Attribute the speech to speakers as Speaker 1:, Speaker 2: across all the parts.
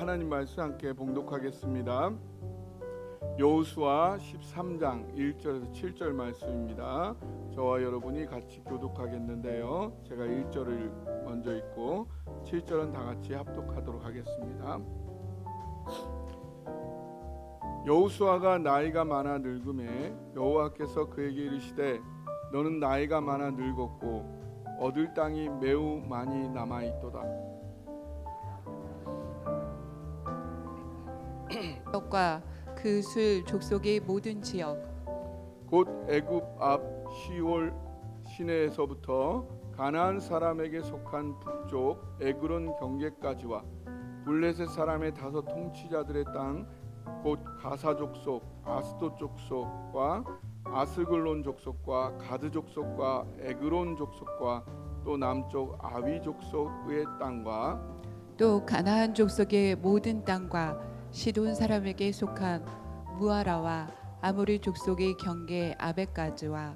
Speaker 1: 하나님 말씀 함께 봉독하겠습니다. 여호수아 13장 1절에서 7절 말씀입니다. 저와 여러분이 같이 교독하겠는데요. 제가 1절을 먼저 읽고 7절은 다 같이 합독하도록 하겠습니다. 여호수아가 나이가 많아 늙음에 여호와께서 그에게 이르시되 너는 나이가 많아 늙었고 얻을 땅이 매우 많이 남아있도다.
Speaker 2: 과 그 술 족속의 모든 지역
Speaker 1: 곧 애굽 앞 시올 시내에서부터 가나안 사람에게 속한 북쪽 에그론 경계까지와 블레셋 사람의 5 통치자들의 땅 곧 가사 족속, 아스돗 족속과 아스글론 족속과 가드 족속과 에그론 족속과 또 남쪽 아위 족속의 땅과
Speaker 2: 또 가나안 족속의 모든 땅과 시돈 사람에게 속한 무아라와 아모리 족속의 경계 아베까지와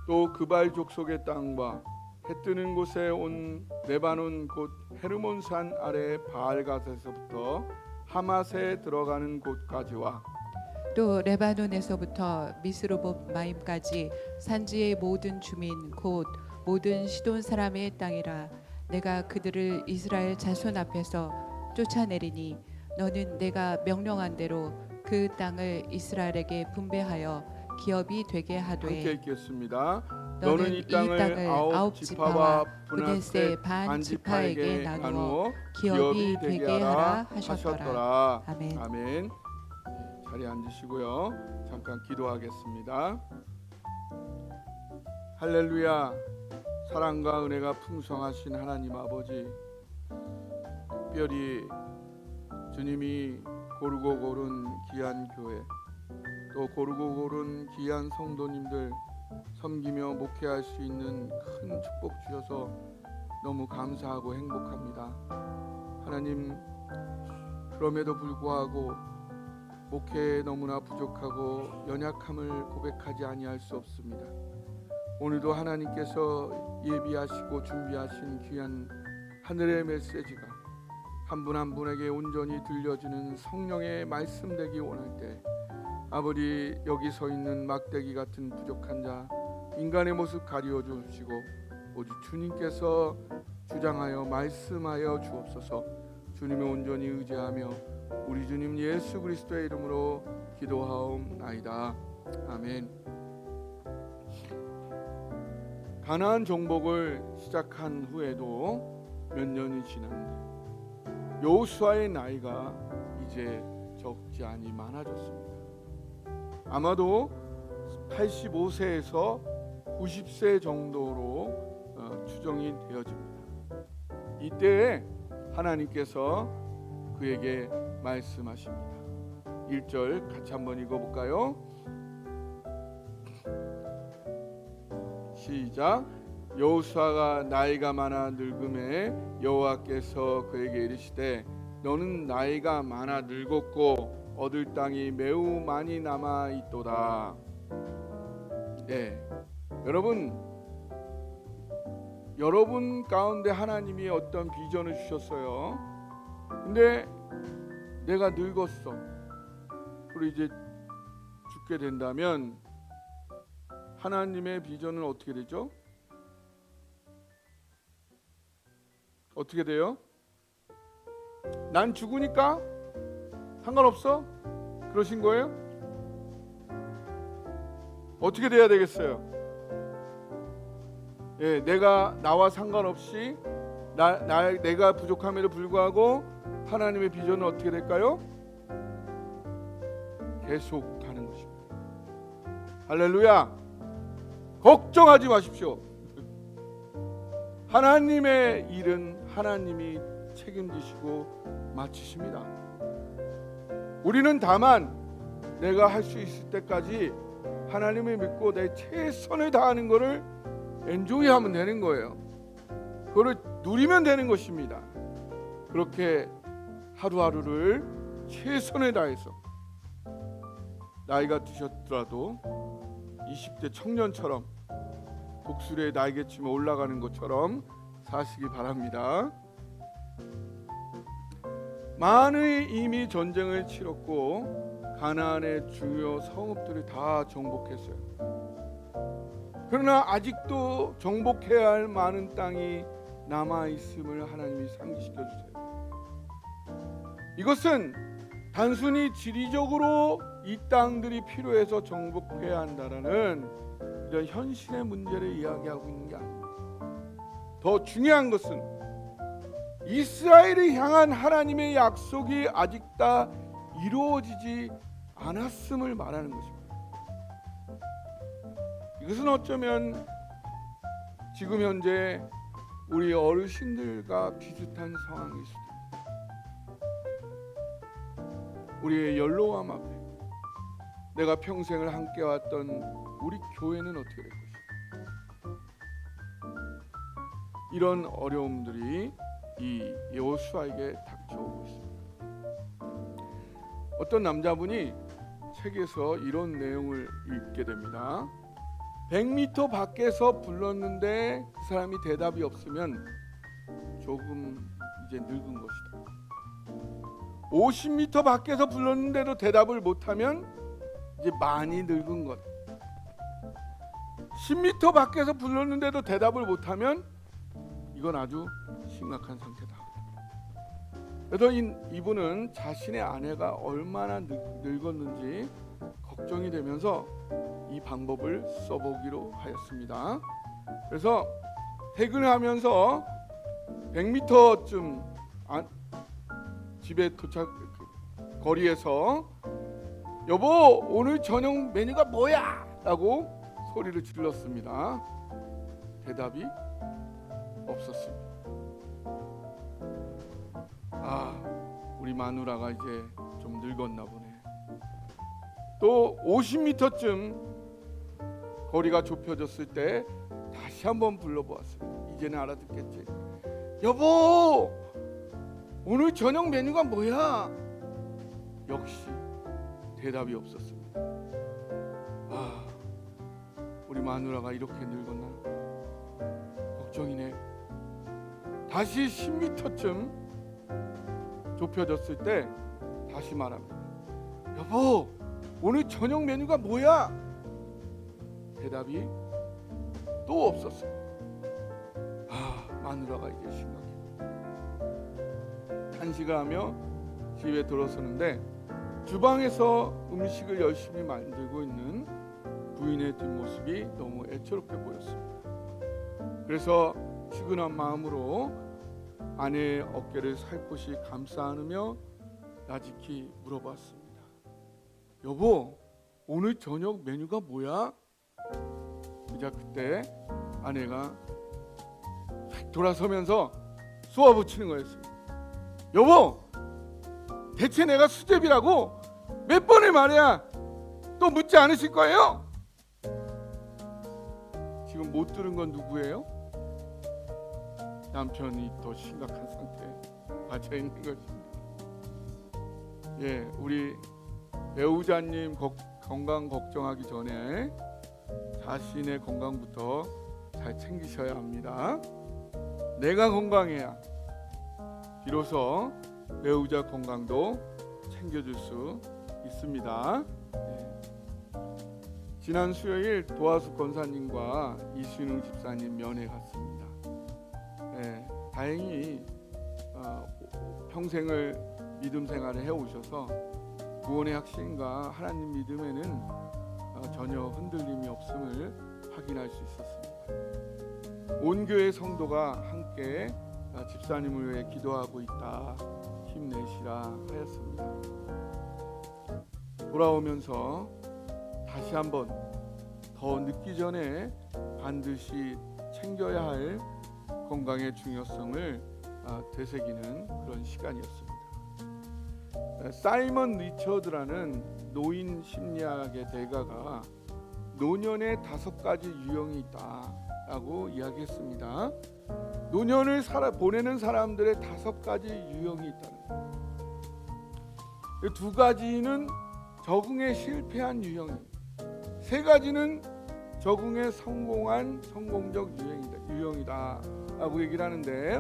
Speaker 1: 또 그발 족속의 땅과 해 뜨는 곳에 온 레바논 곧 헤르몬산 아래 바알갓에서부터 하맛에 들어가는 곳까지와
Speaker 2: 또 레바논에서부터 미스로봇 마임까지 산지의 모든 주민 곧 모든 시돈 사람의 땅이라. 내가 그들을 이스라엘 자손 앞에서 쫓아내리니 너는 내가 명령한 대로 그 땅을 이스라엘에게 분배하여 기업이 되게 하되.
Speaker 1: 함께 읽겠습니다.
Speaker 2: 너는 이 땅을 아홉 지파와 브네세 반 지파에게 나누어 기업이 되게 하라 하셨더라. 아멘.
Speaker 1: 아멘. 자리에 앉으시고요. 잠깐 기도하겠습니다. 할렐루야. 사랑과 은혜가 풍성하신 하나님 아버지, 특별히 주님이 고르고 고른 귀한 교회, 또 고르고 고른 귀한 성도님들 섬기며 목회할 수 있는 큰 축복 주셔서 너무 감사하고 행복합니다. 하나님, 그럼에도 불구하고 목회에 너무나 부족하고 연약함을 고백하지 아니할 수 없습니다. 오늘도 하나님께서 예비하시고 준비하신 귀한 하늘의 메시지가 한 분 한 분에게 온전히 들려주는 성령의 말씀 되기 원할 때, 아버지, 여기 서 있는 막대기 같은 부족한 자 인간의 모습 가리워 주시고 오직 주님께서 주장하여 말씀하여 주옵소서. 주님을 온전히 의지하며 우리 주님 예수 그리스도의 이름으로 기도하옵나이다. 아멘. 가나안 정복을 시작한 후에도 몇 년이 지났는데 여호수아의 나이가 이제 적지 않이 많아졌습니다. 아마도 85세에서 90세 정도로 추정이 되어집니다. 이때에 하나님께서 그에게 말씀하십니다. 1절 같이 한번 읽어볼까요? 시작. 여호수아가 나이가 많아 늙음에 여호와께서 그에게 이르시되 너는 나이가 많아 늙었고 얻을 땅이 매우 많이 남아 있도다. 네, 여러분 가운데 하나님이 어떤 비전을 주셨어요. 근데 내가 늙었어. 그리고 이제 죽게 된다면 하나님의 비전은 어떻게 되죠? 어떻게 돼요? 난 죽으니까 상관없어? 그러신 거예요? 어떻게 돼야 되겠어요? 예, 나와 상관없이 내가 부족함에도 불구하고 하나님의 비전은 어떻게 될까요? 계속 가는 것입니다. 할렐루야. 걱정하지 마십시오. 하나님의 일은 하나님이 책임지시고 마치십니다. 우리는 다만 내가 할 수 있을 때까지 하나님을 믿고 내 최선을 다하는 것을 엔조이하면 되는 거예요. 그걸 누리면 되는 것입니다. 그렇게 하루하루를 최선을 다해서 나이가 드셨더라도 20대 청년처럼 독수리의 날개치며 올라가는 것처럼 사시기 바랍니다. 많은 이미 전쟁을 치렀고 가나안의 중요 성읍들이 다 정복했어요. 그러나 아직도 정복해야 할 많은 땅이 남아 있음을 하나님이 상기시켜 주세요. 이것은 단순히 지리적으로 이 땅들이 필요해서 정복해야 한다라는 이런 현실의 문제를 이야기하고 있는 게 아닙니다. 더 중요한 것은 이스라엘을 향한 하나님의 약속이 아직 다 이루어지지 않았음을 말하는 것입니다. 이것은 어쩌면 지금 현재 우리 어르신들과 비슷한 상황일 수도 있습니다. 우리의 연로함 앞에 내가 평생을 함께 왔던 우리 교회는 어떻게 될 것인가? 이런 어려움들이 이 여호수아에게 닥쳐오고 있습니다. 어떤 남자분이 책에서 이런 내용을 읽게 됩니다. 100m 밖에서 불렀는데 그 사람이 대답이 없으면 조금 이제 늙은 것이다. 50m 밖에서 불렀는데도 대답을 못하면 이제 많이 늙은 것. 10m 밖에서 불렀는데도 대답을 못하면 이건 아주 심각한 상태다. 그래서 이분은 자신의 아내가 얼마나 늙었는지 걱정이 되면서 이 방법을 써보기로 하였습니다. 그래서 퇴근하면서 100m쯤 집에 도착 거리에서 여보 오늘 저녁 메뉴가 뭐야? 라고 소리를 질렀습니다. 대답이 없었습니다. 우리 마누라가 이제 좀 늙었나 보네. 또 50m쯤 거리가 좁혀졌을 때 다시 한번 불러보았습니다. 이제는 알아듣겠지. 여보 오늘 저녁 메뉴가 뭐야? 역시 대답이 없었습니다. 우리 마누라가 이렇게 늙었나? 걱정이네. 다시 10m쯤 좁혀졌을 때 다시 말합니다. 여보 오늘 저녁 메뉴가 뭐야? 대답이 또 없었어요. 마누라가 이제 심각해. 탄식을 하며 집에 들어서는데 주방에서 음식을 열심히 만들고 있는 부인의 뒷모습이 너무 애처롭게 보였습니다. 그래서 측은한 마음으로 아내의 어깨를 살포시 감싸 안으며 나직히 물어봤습니다. 여보 오늘 저녁 메뉴가 뭐야? 그자 그때 아내가 돌아서면서 쏘아붙이는 거였습니다. 여보 대체 내가 수제비라고 몇 번을 말해야 또 묻지 않으실 거예요? 지금 못 들은 건 누구예요? 남편이 더 심각한 상태에 빠져 있는 것입니다. 우리 배우자님 건강 걱정하기 전에 자신의 건강부터 잘 챙기셔야 합니다. 내가 건강해야 비로소 배우자 건강도 챙겨줄 수 있습니다. 지난 수요일 도하수 권사님과 이순웅 집사님 면회 갔습니다. 다행히 평생을 믿음 생활을 해오셔서 구원의 확신과 하나님 믿음에는 전혀 흔들림이 없음을 확인할 수 있었습니다. 온 교회 성도가 함께 집사님을 위해 기도하고 있다. 힘내시라 하였습니다. 돌아오면서 다시 한번 더 늦기 전에 반드시 챙겨야 할 건강의 중요성을 되새기는 그런 시간이었습니다. 사이먼 리처드라는 노인 심리학의 대가가 노년에 5가지 유형이 있다라고 이야기했습니다. 노년을 보내는 사람들의 5가지 유형이 있다는 거예요. 2가지는 적응에 실패한 유형입니다. 3가지는 적응에 성공한 성공적 유형이다라고 얘기를 하는데,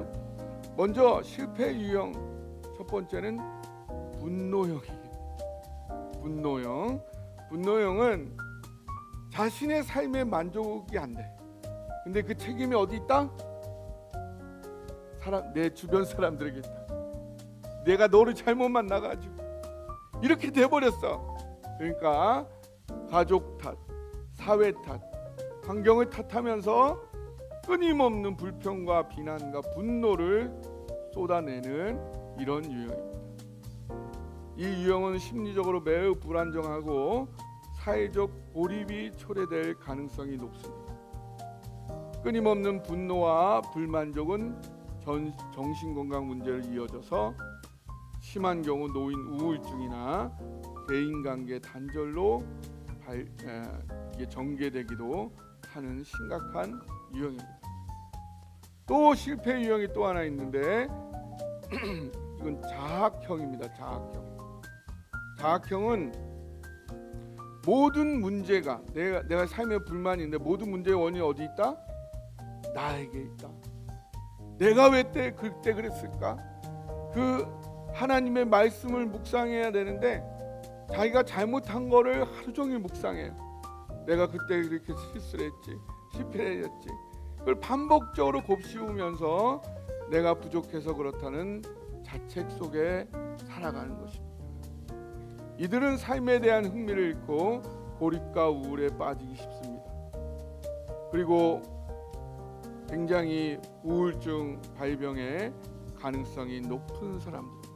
Speaker 1: 먼저 실패 유형 첫 번째는 분노형이에요. 분노형은 자신의 삶에 만족이 안 돼. 근데 그 책임이 어디 있다? 내 주변 사람들에게 있다. 내가 너를 잘못 만나가지고 이렇게 돼버렸어. 그러니까 가족 탓, 사회 탓, 환경을 탓하면서 끊임없는 불평과 비난과 분노를 쏟아내는 이런 유형입니다. 이 유형은 심리적으로 매우 불안정하고 사회적 고립이 초래될 가능성이 높습니다. 끊임없는 분노와 불만족은 정신건강 문제를 이어져서 심한 경우 노인 우울증이나 대인관계 단절로 이게 전개되기도 하는 심각한 유형입니다. 또 실패 유형이 또 하나 있는데 이건 자학형입니다. 자학형은 모든 문제가 내가 삶에 불만이 있는데 모든 문제의 원인이 어디 있다? 나에게 있다. 내가 왜 그때 그랬을까? 그 하나님의 말씀을 묵상해야 되는데 자기가 잘못한 거를 하루 종일 묵상해요. 내가 그때 이렇게 실수를 했지, 실패를 했지. 그걸 반복적으로 곱씹으면서 내가 부족해서 그렇다는 자책 속에 살아가는 것입니다. 이들은 삶에 대한 흥미를 잃고 고립과 우울에 빠지기 쉽습니다. 그리고 굉장히 우울증 발병의 가능성이 높은 사람들.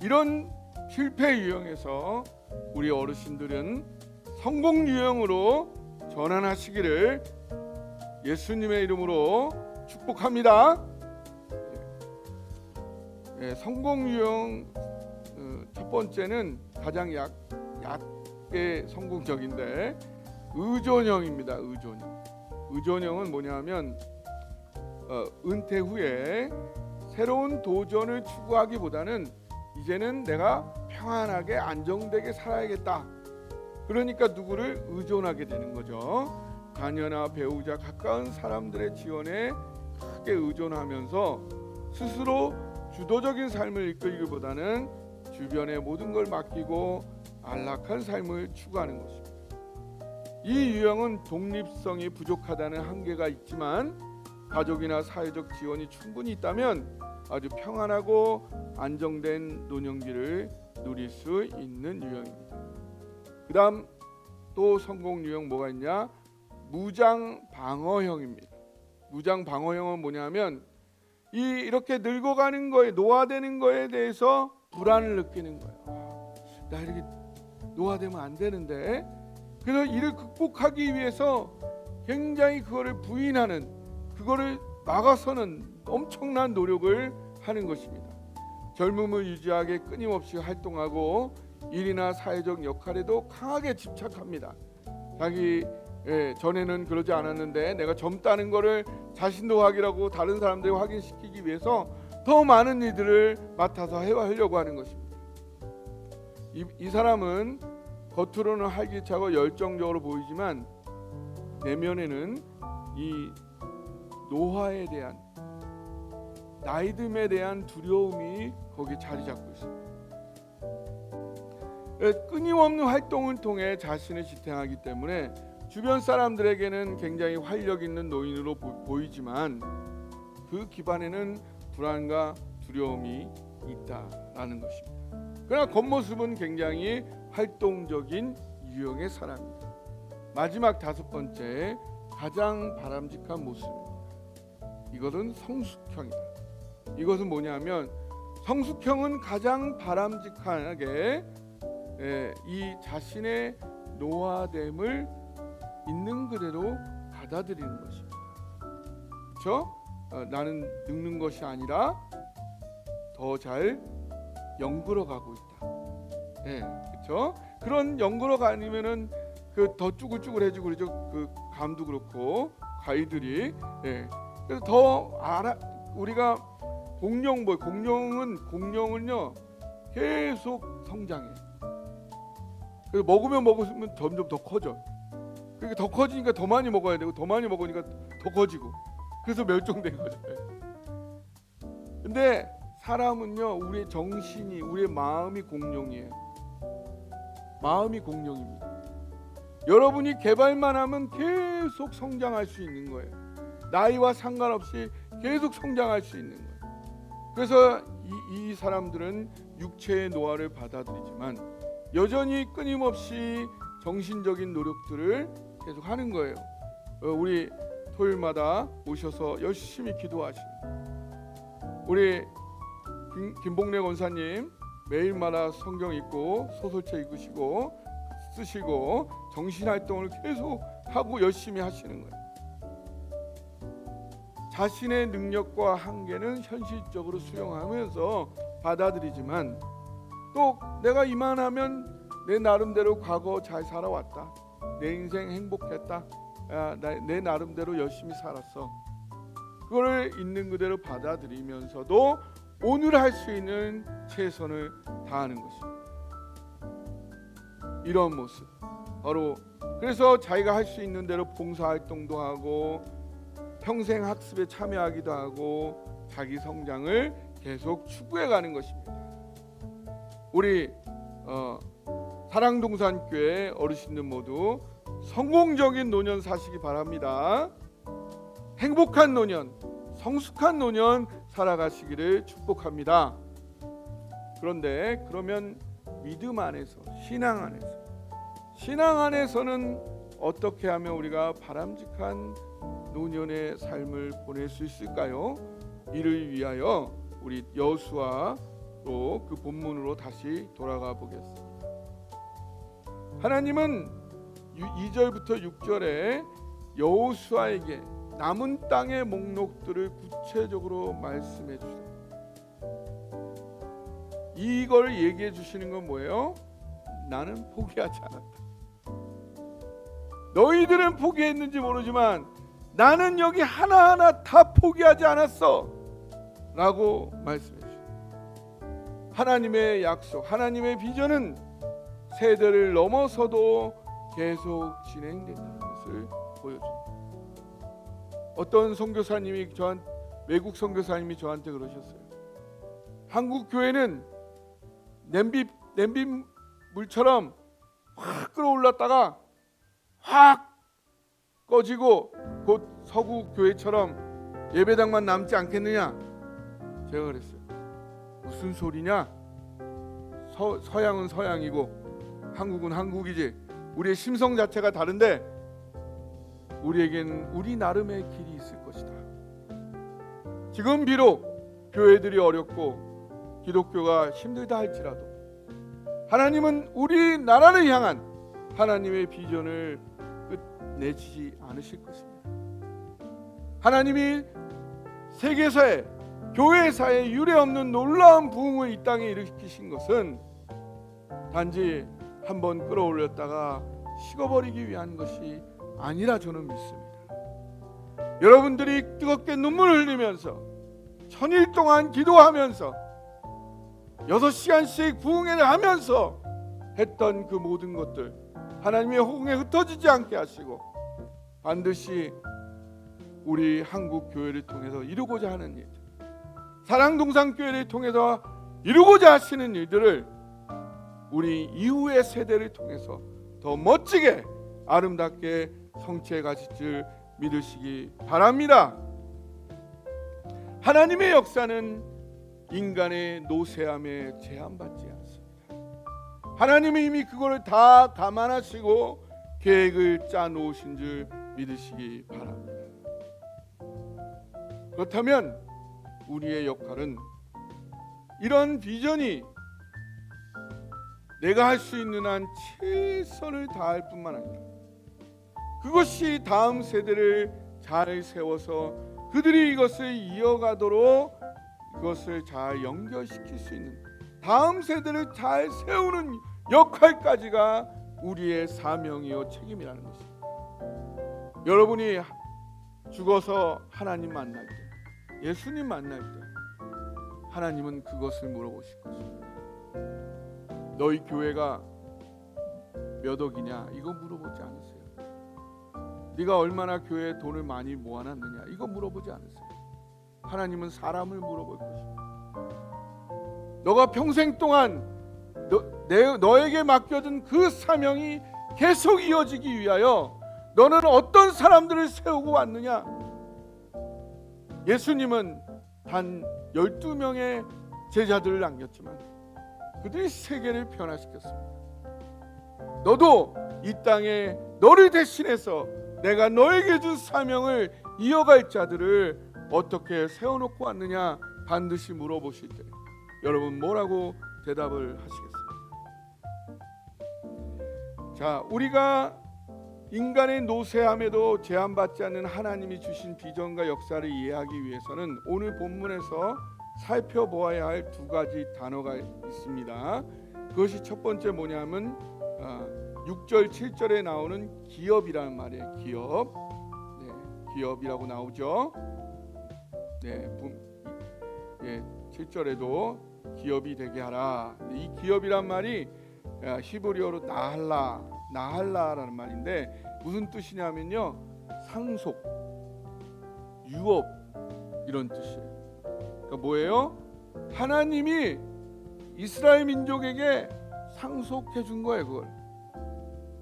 Speaker 1: 이런 실패 유형에서 우리 어르신들은 성공 유형으로 전환하시기를 예수님의 이름으로 축복합니다. 성공 유형 첫 번째는 가장 얕게 성공적인데 의존형입니다. 의존형은 뭐냐면 은퇴 후에 새로운 도전을 추구하기보다는 이제는 내가 평안하게 안정되게 살아야겠다. 그러니까 누구를 의존하게 되는 거죠. 자녀나 배우자, 가까운 사람들의 지원에 크게 의존하면서 스스로 주도적인 삶을 이끌기보다는 주변의 모든 걸 맡기고 안락한 삶을 추구하는 것입니다. 이 유형은 독립성이 부족하다는 한계가 있지만 가족이나 사회적 지원이 충분히 있다면 아주 평안하고 안정된 노년기를 누릴 수 있는 유형입니다. 그 다음 또 성공 유형 뭐가 있냐? 무장방어형입니다. 무장방어형은 뭐냐면 이렇게 늙어가는 거에, 노화되는 거에 대해서 불안을 느끼는 거예요. 나 이렇게 노화되면 안 되는데. 그래서 이를 극복하기 위해서 굉장히 그거를 부인하는, 그거를 막아서는 엄청난 노력을 하는 것입니다. 젊음을 유지하게 끊임없이 활동하고 일이나 사회적 역할에도 강하게 집착합니다. 자기 전에는 그러지 않았는데 내가 젊다는 거를 자신도 확인하고 다른 사람들이 확인시키기 위해서 더 많은 일들을 맡아서 하려고 하는 것입니다. 이 사람은 겉으로는 활기차고 열정적으로 보이지만 내면에는 이 노화에 대한, 나이듦에 대한 두려움이 거기에 자리 잡고 있습니다. 끊임없는 활동을 통해 자신을 지탱하기 때문에 주변 사람들에게는 굉장히 활력 있는 노인으로 보이지만 그 기반에는 불안과 두려움이 있다라는 것입니다. 그러나 겉모습은 굉장히 활동적인 유형의 사람입니다. 마지막 다섯 번째, 가장 바람직한 모습입니다. 이것은 성숙형이다. 이것은 뭐냐면 성숙형은 가장 바람직하게 이 자신의 노화됨을 있는 그대로 받아들이는 것입니다. 그렇죠? 나는 늙는 것이 아니라 더 잘 연그러 가고 있다. 그렇죠? 그런 연그러 가면은 그 더 쭈글쭈글해지고 그러죠. 그 감도 그렇고 과일들이. 그래서 더 우리가 공룡은요 계속 성장해. 그래서 먹으면 점점 더 커져. 그러니까 더 커지니까 더 많이 먹어야 되고 더 많이 먹으니까 더 커지고, 그래서 멸종된 거죠. 근데 사람은요, 우리의 정신이, 우리의 마음이 공룡이에요. 마음이 공룡입니다. 여러분이 개발만 하면 계속 성장할 수 있는 거예요. 나이와 상관없이 계속 성장할 수 있는 거예요. 그래서 이 사람들은 육체의 노화를 받아들이지만 여전히 끊임없이 정신적인 노력들을 계속 하는 거예요. 우리 토요일마다 오셔서 열심히 기도하시는 우리 김봉래 권사님 매일마다 성경 읽고 소설책 읽으시고 쓰시고 정신활동을 계속 하고 열심히 하시는 거예요. 자신의 능력과 한계는 현실적으로 수용하면서 받아들이지만 또 내가 이만하면 내 나름대로 과거 잘 살아왔다, 내 인생 행복했다, 내 나름대로 열심히 살았어, 그거를 있는 그대로 받아들이면서도 오늘 할 수 있는 최선을 다하는 것입니다. 이런 모습, 바로 그래서 자기가 할 수 있는 대로 봉사활동도 하고 평생 학습에 참여하기도 하고 자기 성장을 계속 추구해가는 것입니다. 우리 사랑동산교회 어르신들 모두 성공적인 노년 사시기 바랍니다. 행복한 노년, 성숙한 노년 살아가시기를 축복합니다. 그런데 그러면 믿음 안에서, 신앙 안에서는 어떻게 하면 우리가 바람직한 노년의 삶을 보낼 수 있을까요? 이를 위하여 우리 여호수아로 그 본문으로 다시 돌아가 보겠습니다. 하나님은 2절부터 6절에 여호수아에게 남은 땅의 목록들을 구체적으로 말씀해 주세요. 이걸 얘기해 주시는 건 뭐예요? 나는 포기하지 않았다. 너희들은 포기했는지 모르지만 나는 여기 하나하나 다 포기하지 않았어 라고 말씀해 주세요. 하나님의 약속, 하나님의 비전은 세대를 넘어서도 계속 진행된다는 것을 보여줍니다. 어떤 선교사님이 외국 선교사님이 저한테 그러셨어요. 한국 교회는 냄비 물처럼 확 끌어올랐다가 확 꺼지고 곧 서구 교회처럼 예배당만 남지 않겠느냐? 제가 그랬어요. 무슨 소리냐? 서양은 서양이고 한국은 한국이지. 우리의 심성 자체가 다른데 우리에겐 우리 나름의 길이 있을 것이다. 지금 비록 교회들이 어렵고 기독교가 힘들다 할지라도 하나님은 우리나라를 향한 하나님의 비전을 끝내지 않으실 것입니다. 하나님이 세계사에, 교회사에 유례없는 놀라운 부흥을 이 땅에 일으키신 것은 단지 한번 끌어올렸다가 식어버리기 위한 것이 아니라 저는 믿습니다. 여러분들이 뜨겁게 눈물을 흘리면서 천일 동안 기도하면서 6시간씩 부흥회를 하면서 했던 그 모든 것들 하나님의 호응에 흩어지지 않게 하시고 반드시 우리 한국 교회를 통해서 이루고자 하는 일, 사랑동산교회를 통해서 이루고자 하시는 일들을 우리 이후의 세대를 통해서 더 멋지게 아름답게 성취해 가실 줄 믿으시기 바랍니다. 하나님의 역사는 인간의 노쇠함에 제한받지 않습니다. 하나님이 이미 그거를 다 감안하시고 계획을 짜 놓으신 줄 믿으시기 바랍니다. 그렇다면 우리의 역할은 이런 비전이 내가 할 수 있는 한 최선을 다할 뿐만 아니라 그것이 다음 세대를 잘 세워서 그들이 이것을 이어가도록 그것을 잘 연결시킬 수 있는 다음 세대를 잘 세우는 역할까지가 우리의 사명이요 책임이라는 것입니다. 여러분이 죽어서 하나님 만날 때, 예수님 만날 때 하나님은 그것을 물어보실 것입니다. 너희 교회가 몇 억이냐? 이거 물어보지 않으세요. 네가 얼마나 교회에 돈을 많이 모아놨느냐? 이거 물어보지 않으세요. 하나님은 사람을 물어볼 것입니다. 너가 평생 동안 너에게 맡겨진 그 사명이 계속 이어지기 위하여 너는 어떤 사람들을 세우고 왔느냐? 예수님은 단 12명의 제자들을 남겼지만 그들이 세계를 변화시켰습니다. 너도 이 땅에 너를 대신해서 내가 너에게 준 사명을 이어갈 자들을 어떻게 세워놓고 왔느냐 반드시 물어보실 때 여러분 뭐라고 대답을 하시겠습니까? 자, 우리가 인간의 노쇠함에도 제한받지 않는 하나님이 주신 비전과 역사를 이해하기 위해서는 오늘 본문에서 살펴보아야 할 두 가지 단어가 있습니다. 그것이 첫 번째 뭐냐면 6절 7절에 나오는 기업이라는 말이에요. 기업. 네, 기업이라고 나오죠. 네, 7절에도 기업이 되게 하라. 이 기업이란 말이 히브리어로 나할라라는 말인데 무슨 뜻이냐면요, 상속, 유업 이런 뜻이에요. 그러니까 뭐예요? 하나님이 이스라엘 민족에게 상속해 준 거예요.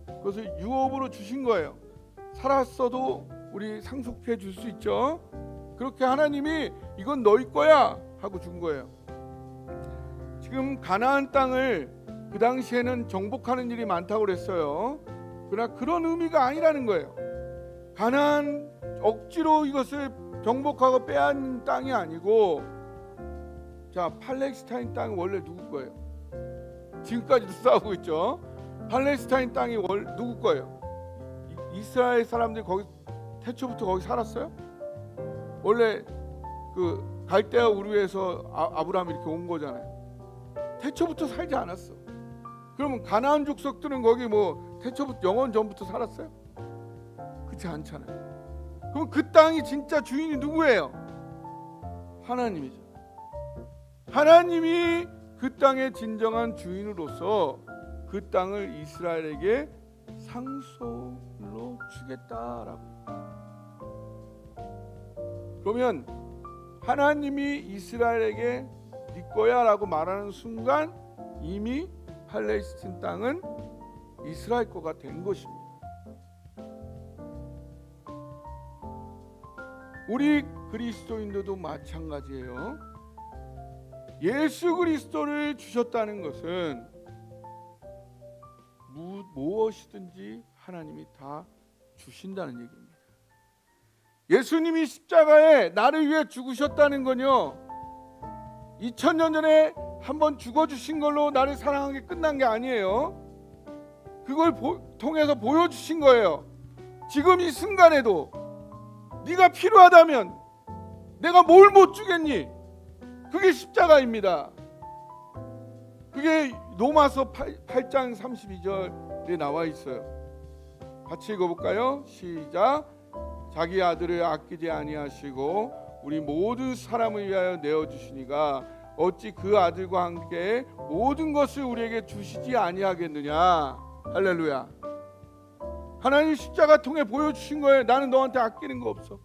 Speaker 1: 그것을 유업으로 주신 거예요. 살았어도 우리 상속해 줄 수 있죠. 그렇게 하나님이 이건 너희 거야 하고 준 거예요. 지금 가나안 땅을 그 당시에는 정복하는 일이 많다고 그랬어요. 그러나 그런 의미가 아니라는 거예요. 가나안 억지로 이것을 정복하고 빼앗는 땅이 아니고, 자, 팔레스타인 땅이 원래 누구 거예요? 지금까지도 싸우고 있죠. 팔레스타인 땅이 누구 거예요? 이스라엘 사람들이 거기 태초부터 거기 살았어요? 원래 그 갈대아 우르에서 아브라함이 이렇게 온 거잖아요. 태초부터 살지 않았어. 그러면 가나안 족속들은 거기 뭐 태초부터 영원 전부터 살았어요? 그렇지 않잖아요. 그럼 그 땅이 진짜 주인이 누구예요? 하나님이죠. 하나님이 그 땅의 진정한 주인으로서 그 땅을 이스라엘에게 상속으로 주겠다라고. 그러면 하나님이 이스라엘에게 네 거야라고 말하는 순간 이미 팔레스틴 땅은 이스라엘 거가 된 것입니다. 우리 그리스도인들도 마찬가지예요. 예수 그리스도를 주셨다는 것은 무엇이든지 하나님이 다 주신다는 얘기입니다. 예수님이 십자가에 나를 위해 죽으셨다는 건요, 2000년 전에 한번 죽어주신 걸로 나를 사랑한 게 끝난 게 아니에요. 그걸 통해서 보여주신 거예요. 지금 이 순간에도 네가 필요하다면 내가 뭘 못 주겠니? 그게 십자가입니다. 그게 로마서 8장 32절에 나와 있어요. 같이 읽어볼까요? 시작. 자기 아들을 아끼지 아니하시고 우리 모든 사람을 위하여 내어주시니가 어찌 그 아들과 함께 모든 것을 우리에게 주시지 아니하겠느냐. 할렐루야. 하나님 십자가 통해 보여주신 거예요. 나는 너한테 아끼는 거 없어.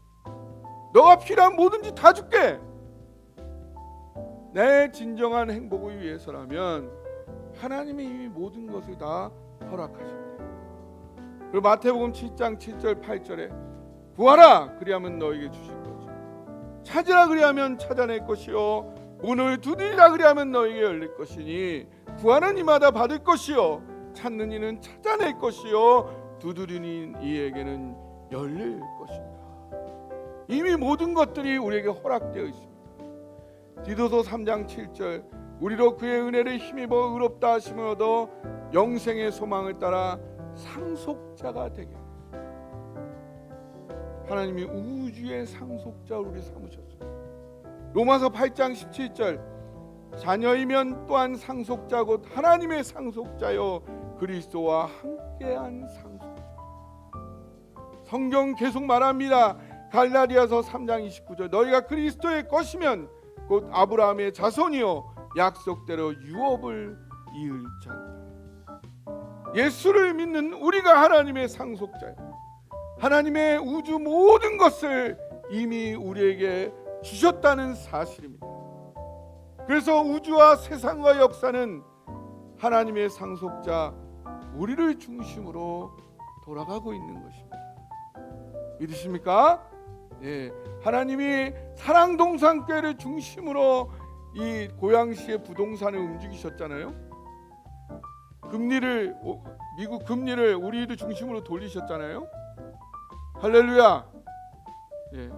Speaker 1: 너가 필요한 뭐든지 다 줄게. 내 진정한 행복을 위해서라면 하나님이 이미 모든 것을 다 허락하십니다. 그리고 마태복음 7장 7절 8절에 구하라 그리하면 너에게 주실 것이요 찾으라 그리하면 찾아낼 것이요 문을 두드리라 그리하면 너에게 열릴 것이니 구하는 이마다 받을 것이요 찾는 이는 찾아낼 것이요 두드리는 이에게는 열릴 것이니라. 이미 모든 것들이 우리에게 허락되어 있습니다. 디도서 3장 7절 우리로 그의 은혜를 힘입어 의롭다 하심을 얻어 영생의 소망을 따라 상속자가 되게 하라. 하나님이 우주의 상속자로 우리 삼으셨습니다. 로마서 8장 17절 자녀이면 또한 상속자 곧 하나님의 상속자요 그리스도와 함께한 상속자. 성경 계속 말합니다. 갈라디아서 3장 29절 너희가 그리스도의 것이면 곧 아브라함의 자손이요 약속대로 유업을 이을 자니라. 예수를 믿는 우리가 하나님의 상속자예요. 하나님의 우주 모든 것을 이미 우리에게 주셨다는 사실입니다. 그래서 우주와 세상과 역사는 하나님의 상속자 우리를 중심으로 돌아가고 있는 것입니다. 믿으십니까? 예, 하나님이 사랑동산교회를 중심으로 이 고양시의 부동산을 움직이셨잖아요. 미국 금리를 우리도 중심으로 돌리셨잖아요. 할렐루야. 예.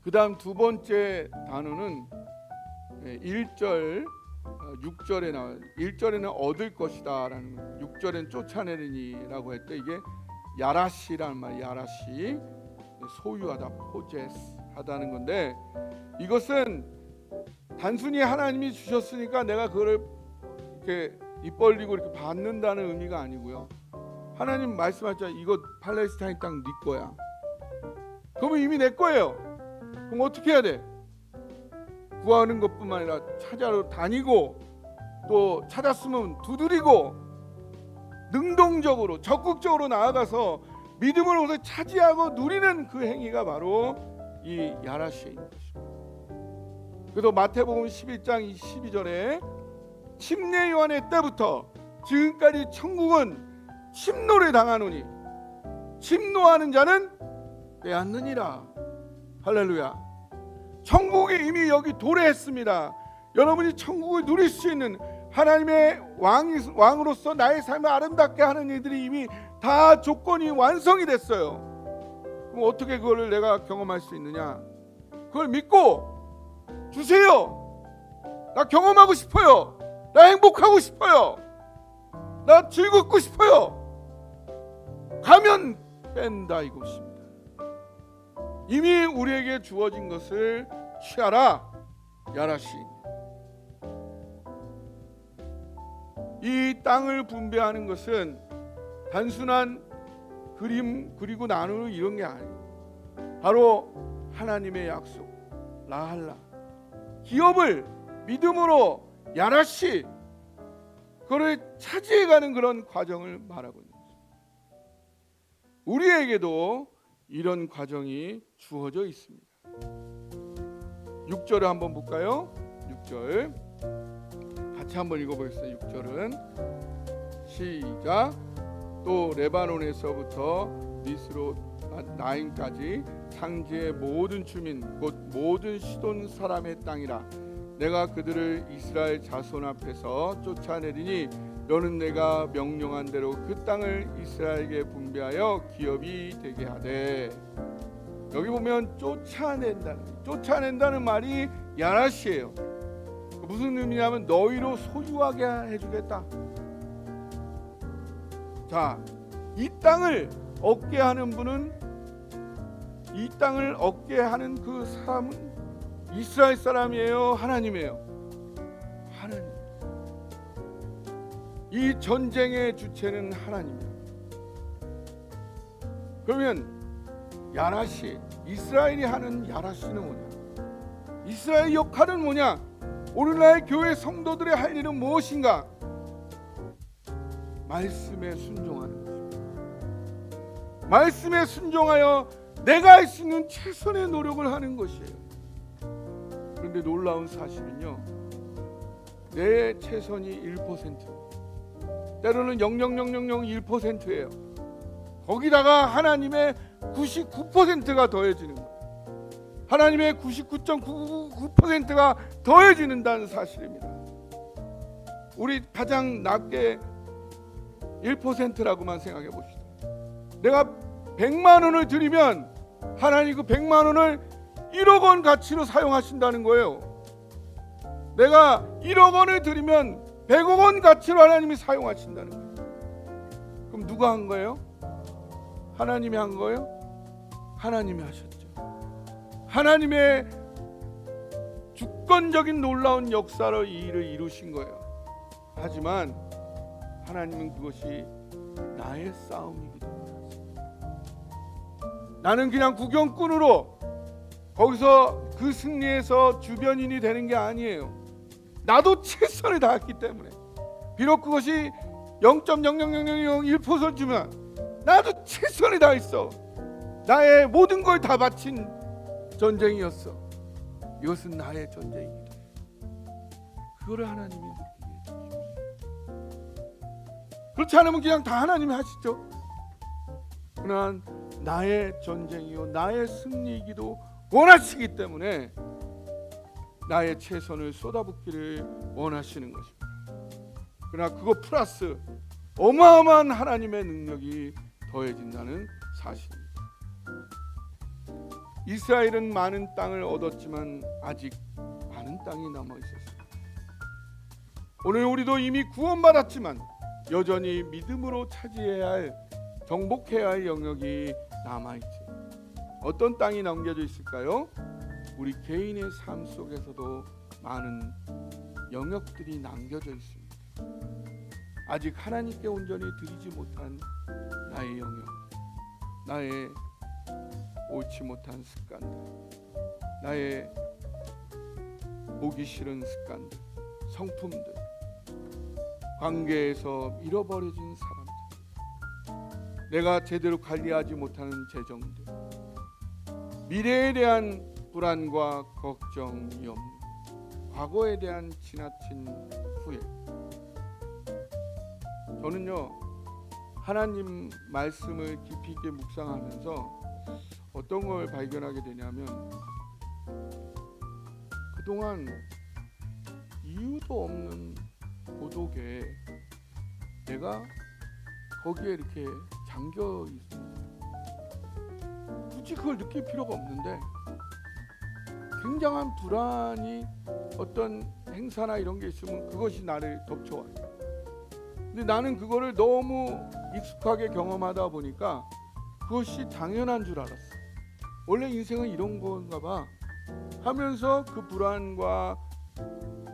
Speaker 1: 그 다음 두 번째 단어는 1절 6절에 나와요. 1절에는 얻을 것이다 라는 거예요. 6절엔 쫓아내리니라고 했대. 이게 야라시라는 말, 야라시, 소유하다, 포제스 하다는 건데, 이것은 단순히 하나님이 주셨으니까 내가 그거를 이렇게 입 벌리고 이렇게 받는다는 의미가 아니고요. 하나님 말씀하셨잖아요. 이거 팔레스타인 땅 네 거야. 그러면 이미 내 거예요. 그럼 어떻게 해야 돼? 구하는 것뿐만 아니라 찾아러 다니고, 또 찾았으면 두드리고, 능동적으로 적극적으로 나아가서 믿음으로서 차지하고 누리는 그 행위가 바로 이 야라시인 것입니다. 그래서 마태복음 11장 12절에 침례 요한의 때부터 지금까지 천국은 침노를 당하노니 침노하는 자는 빼앗느니라. 할렐루야. 천국이 이미 여기 도래했습니다. 여러분이 천국을 누릴 수 있는 하나님의 왕으로서 나의 삶을 아름답게 하는 일들이 이미 다 조건이 완성이 됐어요. 그럼 어떻게 그거를 내가 경험할 수 있느냐? 그걸 믿고 주세요. 나 경험하고 싶어요. 나 행복하고 싶어요. 나 즐겁고 싶어요. 가면 뺀다 이것입니다. 이미 우리에게 주어진 것을 취하라. 야라시. 이 땅을 분배하는 것은 단순한 그림 그리고 나누는 이런 게 아니에요. 바로 하나님의 약속, 라할라. 기업을 믿음으로 야라시 그를 차지해가는 그런 과정을 말하고 있는 거죠. 우리에게도 이런 과정이 주어져 있습니다. 6절을 한번 볼까요? 6절 같이 한번 읽어보겠습니다. 6절은 시작. 또 레바논에서부터 미스롯 나임까지 상지의 모든 주민 곧 모든 시돈 사람의 땅이라. 내가 그들을 이스라엘 자손 앞에서 쫓아내리니 너는 내가 명령한 대로 그 땅을 이스라엘에게 분배하여 기업이 되게 하되. 여기 보면 쫓아낸다는 말이 야라시예요. 무슨 의미냐면 너희로 소유하게 해주겠다. 자, 이 땅을 얻게 하는 분은, 이 땅을 얻게 하는 그 사람은 이스라엘 사람이에요, 하나님이에요? 하나님. 이 전쟁의 주체는 하나님이에요. 그러면 야라시, 이스라엘이 하는 야라시는 뭐냐? 이스라엘 역할은 뭐냐? 오늘날 교회 성도들의 할 일은 무엇인가? 말씀에 순종하는 것입니다. 말씀에 순종하여 내가 할 수 있는 최선의 노력을 하는 것이에요. 그런데 놀라운 사실은요, 내 최선이 1%, 때로는 0.0001%예요. 거기다가 하나님의 99%가 더해지는 거예요. 하나님의 99.999%가 더해지는다는 사실입니다. 우리 가장 낮게 1%라고만 생각해 봅시다. 내가 100만 원을 드리면 하나님 그 100만 원을 1억 원 가치로 사용하신다는 거예요. 내가 1억 원을 드리면 100억 원 가치로 하나님이 사용하신다는 거예요. 그럼 누가 한 거예요? 하나님이 한 거예요? 하나님이 하셨죠. 하나님의 주권적인 놀라운 역사로 이 일을 이루신 거예요. 하지만 하나님은 그것이 나의 싸움이기도 합니다. 나는 그냥 구경꾼으로 거기서 그 승리에서 주변인이 되는 게 아니에요. 나도 최선을 다했기 때문에, 비록 그것이 0.00001%주면 나도 최선을 다했어. 나의 모든 걸 다 바친 전쟁이었어. 이것은 나의 전쟁이기도 해요. 그거를 하나님이 느끼게 해주십시오. 그렇지 않으면 그냥 다 하나님이 하시죠. 그러나 나의 전쟁이요 나의 승리이기도 원하시기 때문에 나의 최선을 쏟아붓기를 원하시는 것입니다. 그러나 그거 플러스 어마어마한 하나님의 능력이 더해진다는 사실입니다. 이스라엘은 많은 땅을 얻었지만 아직 많은 땅이 남아 있었습니다. 오늘 우리도 이미 구원받았지만 여전히 믿음으로 차지해야 할, 정복해야 할 영역이 남아있죠. 어떤 땅이 남겨져 있을까요? 우리 개인의 삶 속에서도 많은 영역들이 남겨져 있습니다. 아직 하나님께 온전히 드리지 못한 나의 영역, 나의 옳지 못한 습관들, 나의 보기 싫은 습관들, 성품들, 관계에서 잃어버려진 사람들, 내가 제대로 관리하지 못하는 재정들, 미래에 대한 불안과 걱정, 염려, 과거에 대한 지나친 후회. 저는요 하나님 말씀을 깊이 있게 묵상하면서 어떤 걸 발견하게 되냐면, 그동안 이유도 없는 고독에 내가 거기에 이렇게 잠겨 있습니다. 굳이 그걸 느낄 필요가 없는데 굉장한 불안이 어떤 행사나 이런 게 있으면 그것이 나를 덮쳐와요. 근데 나는 그거를 너무 익숙하게 경험하다 보니까 그것이 당연한 줄 알았어. 원래 인생은 이런 건가 봐 하면서 그 불안과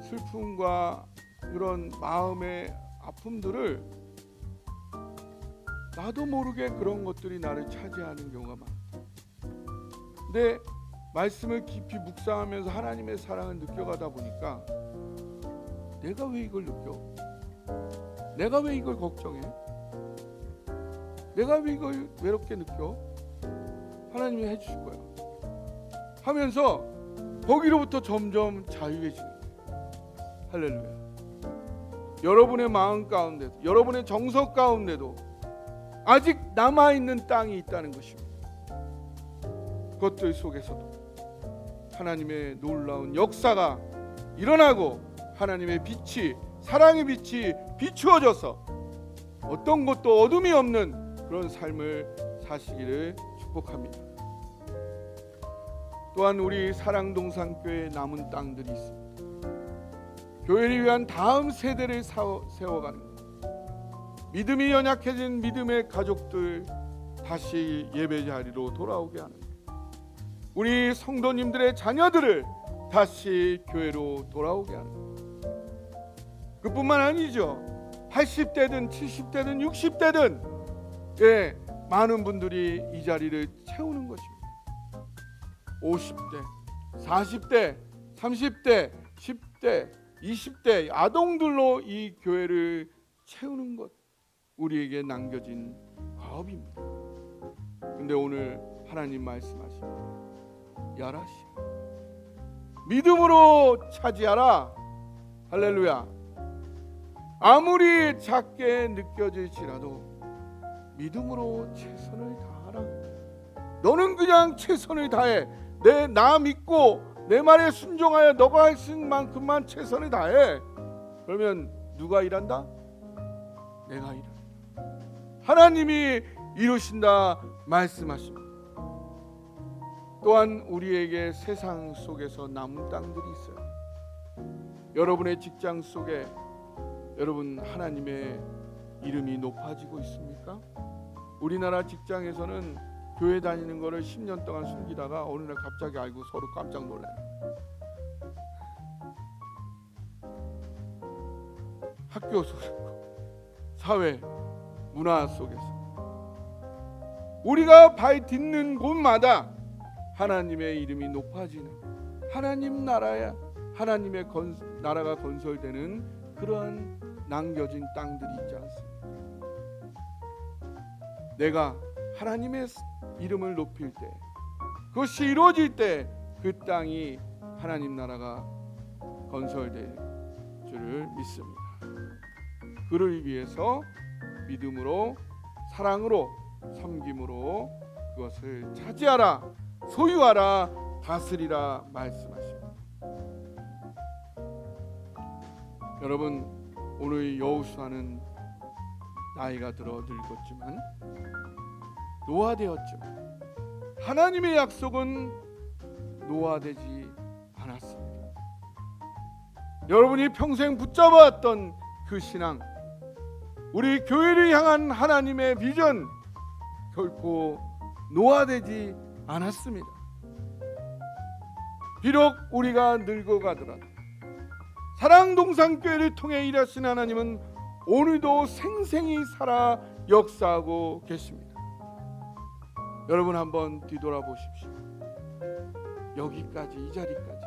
Speaker 1: 슬픔과 그런 마음의 아픔들을 나도 모르게 그런 것들이 나를 차지하는 경우가 많다. 근데 말씀을 깊이 묵상하면서 하나님의 사랑을 느껴가다 보니까 내가 왜 이걸 느껴? 내가 왜 이걸 걱정해? 내가 왜 이걸 외롭게 느껴? 하나님이 해주실 거야 하면서 거기로부터 점점 자유해지는 거예요. 할렐루야. 여러분의 마음 가운데도, 여러분의 정서 가운데도 아직 남아있는 땅이 있다는 것입니다. 그것들 속에서도 하나님의 놀라운 역사가 일어나고 하나님의 빛이, 사랑의 빛이 비추어져서 어떤 것도 어둠이 없는 그런 삶을 사시기를 축복합니다. 또한 우리 사랑동산교회에 남은 땅들이 있습니다. 교회를 위한 다음 세대를 세워가는 것, 믿음이 연약해진 믿음의 가족들 다시 예배 자리로 돌아오게 하는 것, 우리 성도님들의 자녀들을 다시 교회로 돌아오게 하는 것. 그뿐만 아니죠. 80대든 70대든 60대든 많은 분들이 이 자리를 채우는 것입니다. 50대, 40대, 30대, 10대, 20대 아동들로 이 교회를 채우는 것, 우리에게 남겨진 과업입니다. 근데 오늘 하나님 말씀하십니다. 야라시아, 믿음으로 차지하라. 할렐루야. 아무리 작게 느껴질지라도 믿음으로 최선을 다하라. 너는 그냥 최선을 다해. 나 믿고 내 말에 순종하여 너가 할 수 있는 만큼만 최선을 다해. 그러면 누가 일한다? 내가 일한다. 하나님이 이루신다 말씀하십니다. 또한 우리에게 세상 속에서 남은 땅들이 있어요. 여러분의 직장 속에 여러분 하나님의 이름이 높아지고 있습니까? 우리나라 직장에서는 교회 다니는 거를 10년 동안 숨기다가 어느 날 갑자기 알고 서로 깜짝 놀라요. 학교 속에서, 사회, 문화 속에서 우리가 발 딛는 곳마다 하나님의 이름이 높아지는, 하나님 나라야, 하나님의 나라가 건설되는 그러한 남겨진 땅들이 있지 않습니까? 내가 하나님의 이름을 높일 때, 그것이 이루어질 때 그 땅이 하나님 나라가 건설될 줄을 믿습니다. 그를 위해서 믿음으로, 사랑으로, 섬김으로 그것을 차지하라, 소유하라, 다스리라 말씀하십니다. 여러분, 오늘 여호수아는 나이가 들어 늙었지만, 노화되었지만 하나님의 약속은 노화되지 않았습니다. 여러분이 평생 붙잡아왔던 그 신앙, 우리 교회를 향한 하나님의 비전, 결코 노화되지 않았습니다. 비록 우리가 늙어가더라도 사랑동산교회를 통해 일하신 하나님은 오늘도 생생히 살아 역사하고 계십니다. 여러분 한번 뒤돌아보십시오. 여기까지, 이 자리까지,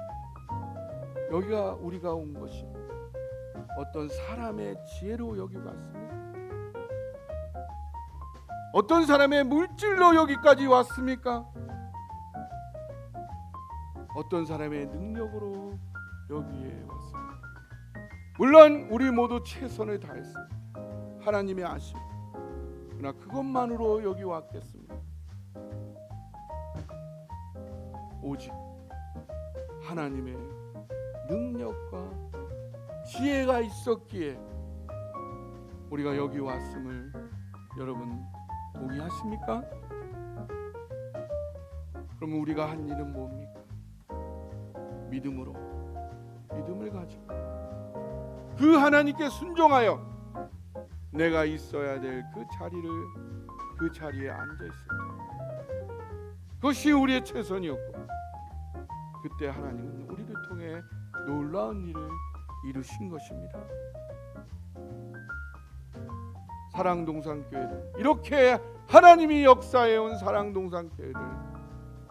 Speaker 1: 여기가 우리가 온 것이 어떤 사람의 지혜로 여기 왔습니까? 어떤 사람의 물질로 여기까지 왔습니까? 어떤 사람의 능력으로 여기에 왔습니까? 물론 우리 모두 최선을 다했습니다. 하나님의 아심. 그러나 그것만으로 여기 왔겠습니다. 오직 하나님의 능력과 지혜가 있었기에 우리가 여기 왔음을 여러분 동의하십니까? 그럼 우리가 한 일은 뭡니까? 믿음으로, 믿음을 가지고 그 하나님께 순종하여 내가 있어야 될 그 자리에 앉아 있습니다. 그것이 우리의 최선이었고, 그때 하나님은 우리를 통해 놀라운 일을 이루신 것입니다. 사랑동산교회를, 이렇게 하나님이 역사해온 사랑동산교회를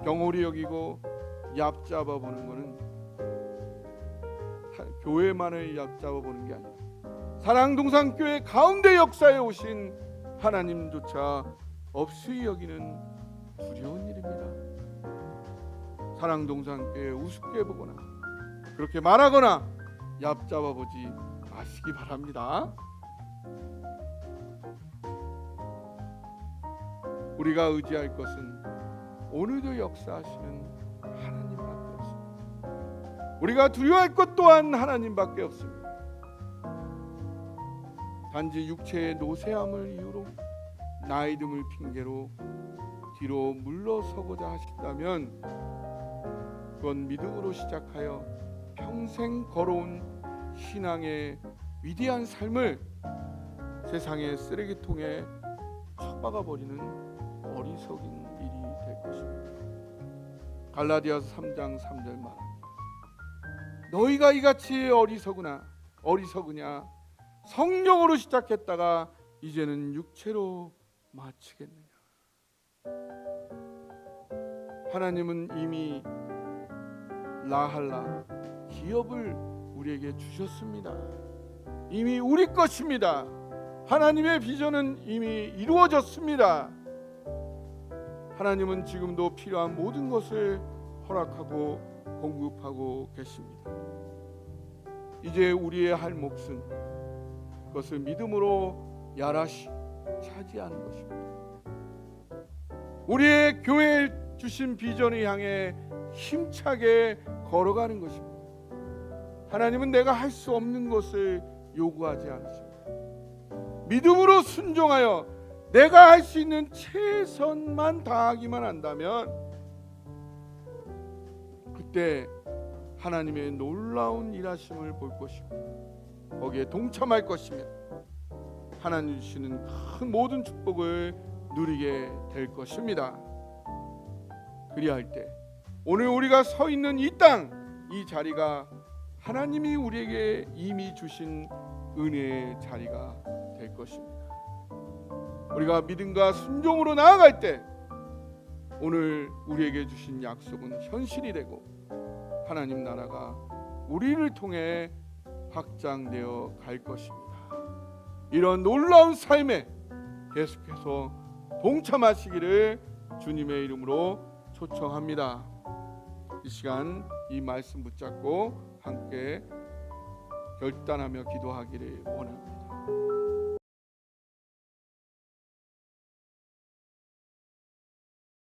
Speaker 1: 경홀히 여기고 얕잡아 보는 것은 교회만을 얕잡아 보는 게 아니라 사랑동산교회 가운데 역사에 오신 하나님조차 없이 여기는 두려운 일입니다. 사랑동산교회 우습게 보거나 그렇게 말하거나 얕잡아 보지 마시기 바랍니다. 우리가 의지할 것은 오늘도 역사하시는 하나님밖에 없습니다. 우리가 두려워할 것 또한 하나님밖에 없습니다. 단지 육체의 노쇠함을 이유로, 나이 듦을 핑계로 뒤로 물러서고자 하신다면 그건 믿음으로 시작하여 평생 걸어온 신앙의 위대한 삶을 세상의 쓰레기통에 처박아 버리는 어리석은 일이 될 것입니다. 갈라디아서 3장 3절 말합니다. 너희가 이같이 어리석으냐? 성령으로 시작했다가 이제는 육체로 마치겠느냐? 하나님은 이미 라할라 기업을 우리에게 주셨습니다. 이미 우리 것입니다. 하나님의 비전은 이미 이루어졌습니다. 하나님은 지금도 필요한 모든 것을 허락하고 공급하고 계십니다. 이제 우리의 할 몫은 그것을 믿음으로 야라시 차지하는 것입니다. 우리의 교회에 주신 비전을 향해 힘차게 걸어가는 것입니다. 하나님은 내가 할 수 없는 것을 요구하지 않으십니다. 믿음으로 순종하여 내가 할 수 있는 최선만 다하기만 한다면 그때 하나님의 놀라운 일하심을 볼 것이고 거기에 동참할 것이며 하나님 주시는 큰 모든 축복을 누리게 될 것입니다. 그리할 때 오늘 우리가 서 있는 이 땅, 이 자리가 하나님이 우리에게 이미 주신 은혜의 자리가 될 것입니다. 우리가 믿음과 순종으로 나아갈 때 오늘 우리에게 주신 약속은 현실이 되고 하나님 나라가 우리를 통해 확장되어 갈 것입니다. 이런 놀라운 삶에 계속해서 동참하시기를 주님의 이름으로 초청합니다. 이 시간 이 말씀 붙잡고 함께 결단하며 기도하기를 원합니다.